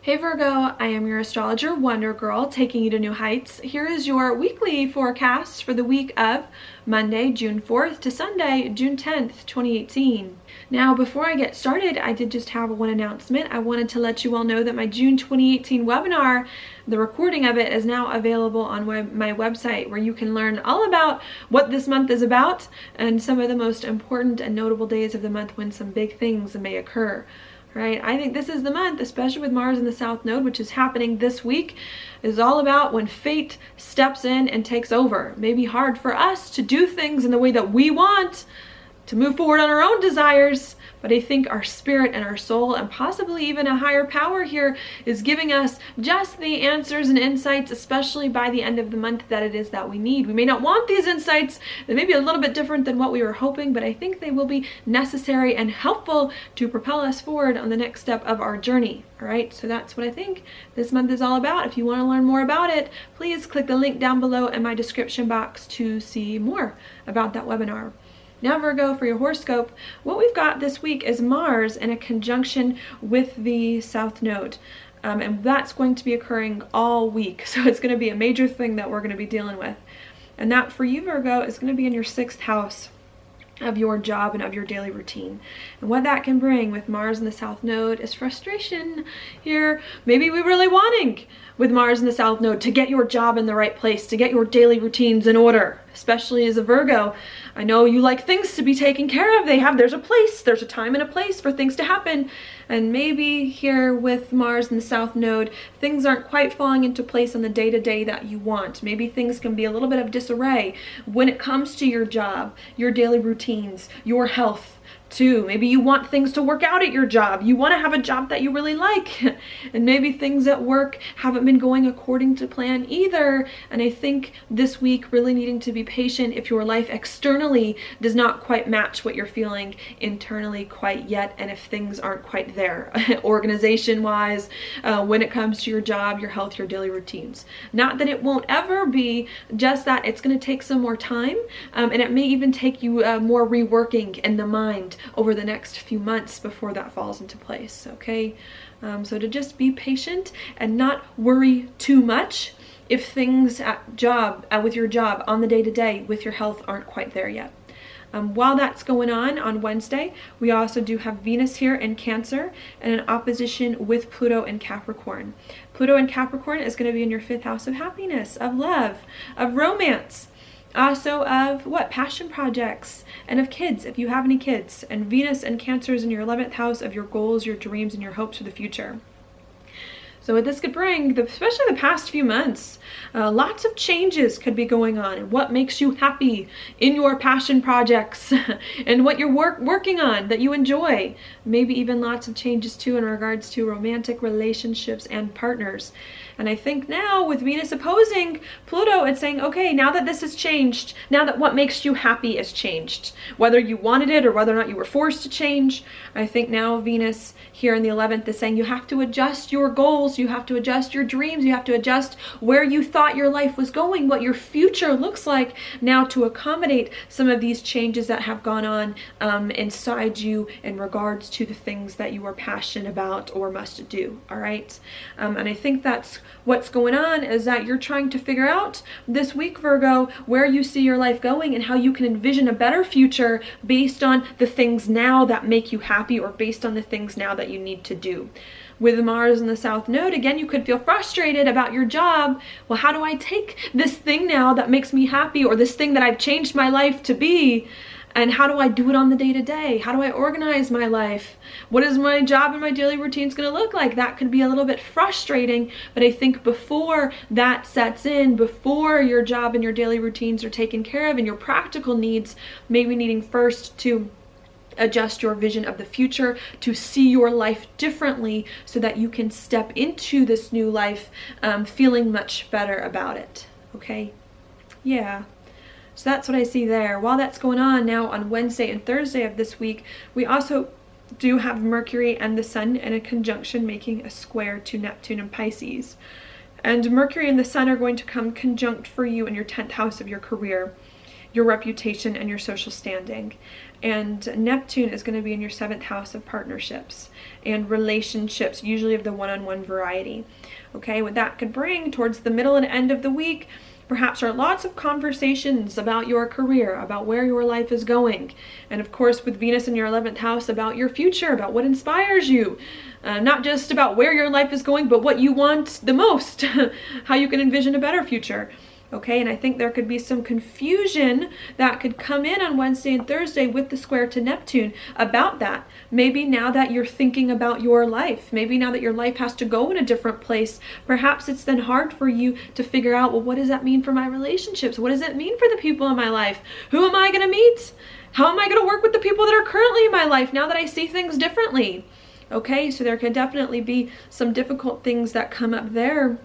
Hey Virgo, I am your astrologer Wonder Girl, taking you to new heights. Here is your weekly forecast for the week of Monday, June 4th to Sunday, June 10th, 2018. Now, before I get started, I did just have one announcement. I wanted to let you all know that my June 2018 webinar, the recording of it, is now available on my website, where you can learn all about what this month is about and some of the most important and notable days of the month when some big things may occur. Right? I think this is the month, especially with Mars in the South Node, which is happening this week, is all about when fate steps in and takes over. It may be hard for us to do things in the way that we want, to move forward on our own desires, but I think our spirit and our soul, and possibly even a higher power here, is giving us just the answers and insights, especially by the end of the month, that it is that we need. We may not want these insights. They may be a little bit different than what we were hoping, but I think they will be necessary and helpful to propel us forward on the next step of our journey. All right, so that's what I think this month is all about. If you want to learn more about it, please click the link down below in my description box to see more about that webinar. Now, Virgo, for your horoscope, what we've got this week is Mars in a conjunction with the South Node. And that's going to be occurring all week. So it's going to be a major thing that we're going to be dealing with. And that for you, Virgo, is going to be in your 6th house of your job and of your daily routine. And what that can bring with Mars in the South Node is frustration here. Maybe we're really wanting with Mars in the South Node to get your job in the right place, to get your daily routines in order, especially as a Virgo. I know you like things to be taken care of. There's a time and a place for things to happen. And maybe here with Mars in the South Node, things aren't quite falling into place on the day-to-day that you want. Maybe things can be a little bit of disarray when it comes to your job, your daily routines, your health too. Maybe you want things to work out at your job. You want to have a job that you really like. And maybe things at work haven't been going according to plan either. And I think this week really needing to be patient if your life externally does not quite match what you're feeling internally quite yet, and if things aren't quite there organization-wise, when it comes to your job, your health, your daily routines. Not that it won't ever be, just that it's going to take some more time, and it may even take you more reworking in the mind over the next few months before that falls into place. Okay, so to just be patient and not worry too much if things with your job, on the day-to-day, with your health, aren't quite there yet. While that's going on Wednesday, we also do have Venus here in Cancer and an opposition with Pluto in Capricorn. Pluto in Capricorn is going to be in your 5th house of happiness, of love, of romance, also of passion projects, and of kids, if you have any kids. And Venus and Cancer is in your 11th house of your goals, your dreams, and your hopes for the future. So what this could bring, especially the past few months, lots of changes could be going on, and what makes you happy in your passion projects and what you're working on that you enjoy. Maybe even lots of changes too in regards to romantic relationships and partners. And I think now with Venus opposing Pluto, it's saying, okay, now that this has changed, now that what makes you happy has changed, whether you wanted it or whether or not you were forced to change, I think now Venus here in the 11th is saying you have to adjust your goals, you have to adjust your dreams, you have to adjust where you thought your life was going, what your future looks like now, to accommodate some of these changes that have gone on inside you in regards to the things that you are passionate about or must do. All right, and I think that's what's going on, is that you're trying to figure out this week, Virgo, where you see your life going and how you can envision a better future based on the things now that make you happy, or based on the things now that you need to do. With Mars in the South Node, again, you could feel frustrated about your job. Well, how do I take this thing now that makes me happy, or this thing that I've changed my life to be, and how do I do it on the day-to-day? How do I organize my life? What is my job and my daily routines going to look like? That could be a little bit frustrating, but I think before that sets in, before your job and your daily routines are taken care of and your practical needs, maybe needing first to adjust your vision of the future, to see your life differently so that you can step into this new life feeling much better about it. Okay? Yeah. So that's what I see there. While that's going on now on Wednesday and Thursday of this week, we also do have Mercury and the Sun in a conjunction, making a square to Neptune and Pisces. And Mercury and the Sun are going to come conjunct for you in your 10th house of your career. your reputation and your social standing. And Neptune is going to be in your 7th house of partnerships and relationships, usually of the one-on-one variety. Okay, what that could bring towards the middle and end of the week perhaps are lots of conversations about your career, about where your life is going. And of course, with Venus in your 11th house, about your future, about what inspires you. Not just about where your life is going, but what you want the most, how you can envision a better future. Okay, and I think there could be some confusion that could come in on Wednesday and Thursday with the square to Neptune about that. Maybe now that you're thinking about your life, maybe now that your life has to go in a different place, perhaps it's then hard for you to figure out, well, what does that mean for my relationships? What does it mean for the people in my life? Who am I going to meet? How am I going to work with the people that are currently in my life now that I see things differently? Okay, so there could definitely be some difficult things that come up there.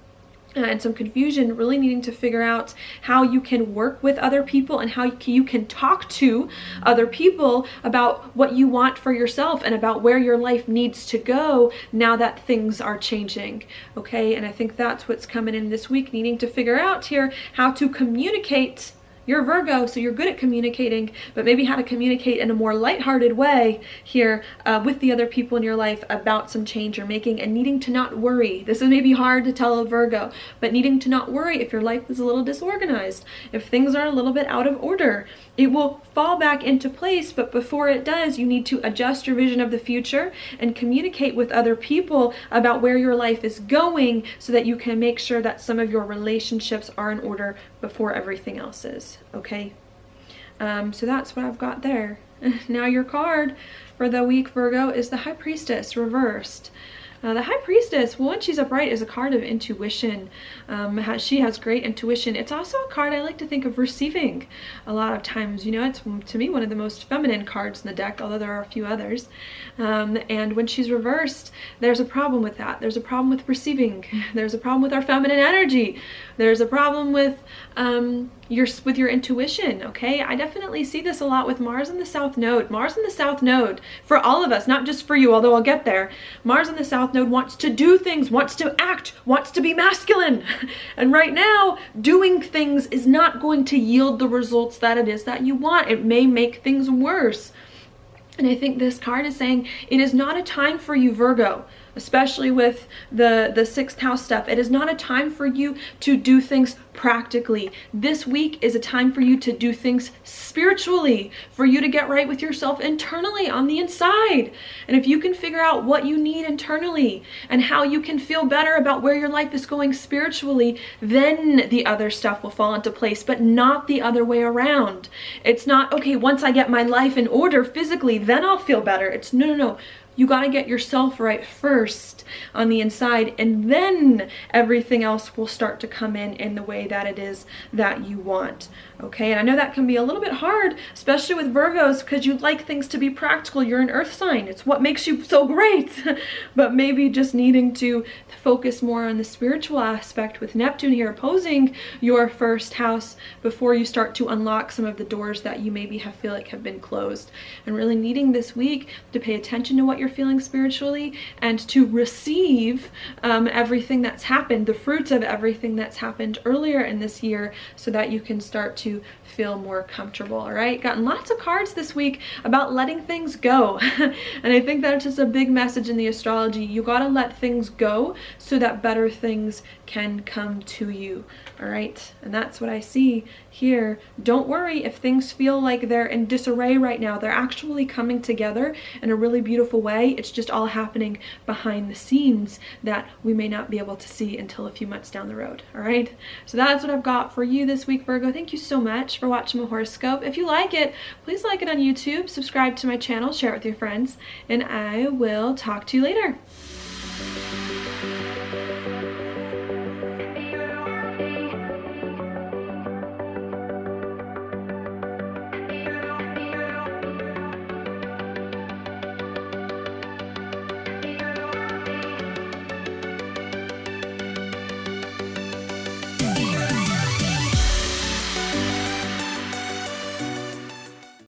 And some confusion, really needing to figure out how you can work with other people and how you can talk to other people about what you want for yourself and about where your life needs to go now that things are changing. Okay, and I think that's what's coming in this week, needing to figure out here how to communicate. You're Virgo, so you're good at communicating, but maybe how to communicate in a more lighthearted way here with the other people in your life about some change you're making, and needing to not worry. This is maybe hard to tell a Virgo, but needing to not worry if your life is a little disorganized, if things are a little bit out of order. It will fall back into place, but before it does, you need to adjust your vision of the future and communicate with other people about where your life is going so that you can make sure that some of your relationships are in order before everything else is. Okay, so that's what I've got there. Now your card for the week, Virgo, is the High Priestess reversed. The High Priestess, well, when she's upright, is a card of intuition. She has great intuition. It's also a card I like to think of receiving a lot of times. You know, it's, to me, one of the most feminine cards in the deck, although there are a few others. And when she's reversed, there's a problem with that. There's a problem with receiving. There's a problem with our feminine energy. There's a problem with your intuition. Okay, I definitely see this a lot with Mars in the South Node. Mars in the South Node, for all of us, not just for you, although I'll get there. Mars in the South Node wants to do things, wants to act, wants to be masculine. And right now, doing things is not going to yield the results that it is that you want. It may make things worse. And I think this card is saying it is not a time for you, Virgo, especially with the 6th house stuff. It is not a time for you to do things practically. This week is a time for you to do things spiritually, for you to get right with yourself internally on the inside. And if you can figure out what you need internally and how you can feel better about where your life is going spiritually, then the other stuff will fall into place, but not the other way around. It's not, okay, once I get my life in order physically, then I'll feel better. It's no. You got to get yourself right first on the inside, and then everything else will start to come in the way that it is that you want. Okay, and I know that can be a little bit hard, especially with Virgos, because you like things to be practical. You're an earth sign. It's what makes you so great. But maybe just needing to focus more on the spiritual aspect with Neptune here opposing your 1st house before you start to unlock some of the doors that you maybe feel like have been closed. And really needing this week to pay attention to what you're feeling spiritually and to receive everything that's happened, the fruits of everything that's happened earlier in this year, so that you can start to feel more comfortable. All right, gotten lots of cards this week about letting things go. And I think that's just a big message in the astrology. You got to let things go so that better things can come to you. All right, and that's what I see here. Don't worry if things feel like they're in disarray right now. They're actually coming together in a really beautiful way. It's just all happening behind the scenes that we may not be able to see until a few months down the road. All right, so that's what I've got for you this week, Virgo. Thank you so much for watching my horoscope. If you like it, please like it on YouTube, subscribe to my channel, share it with your friends, and I will talk to you later.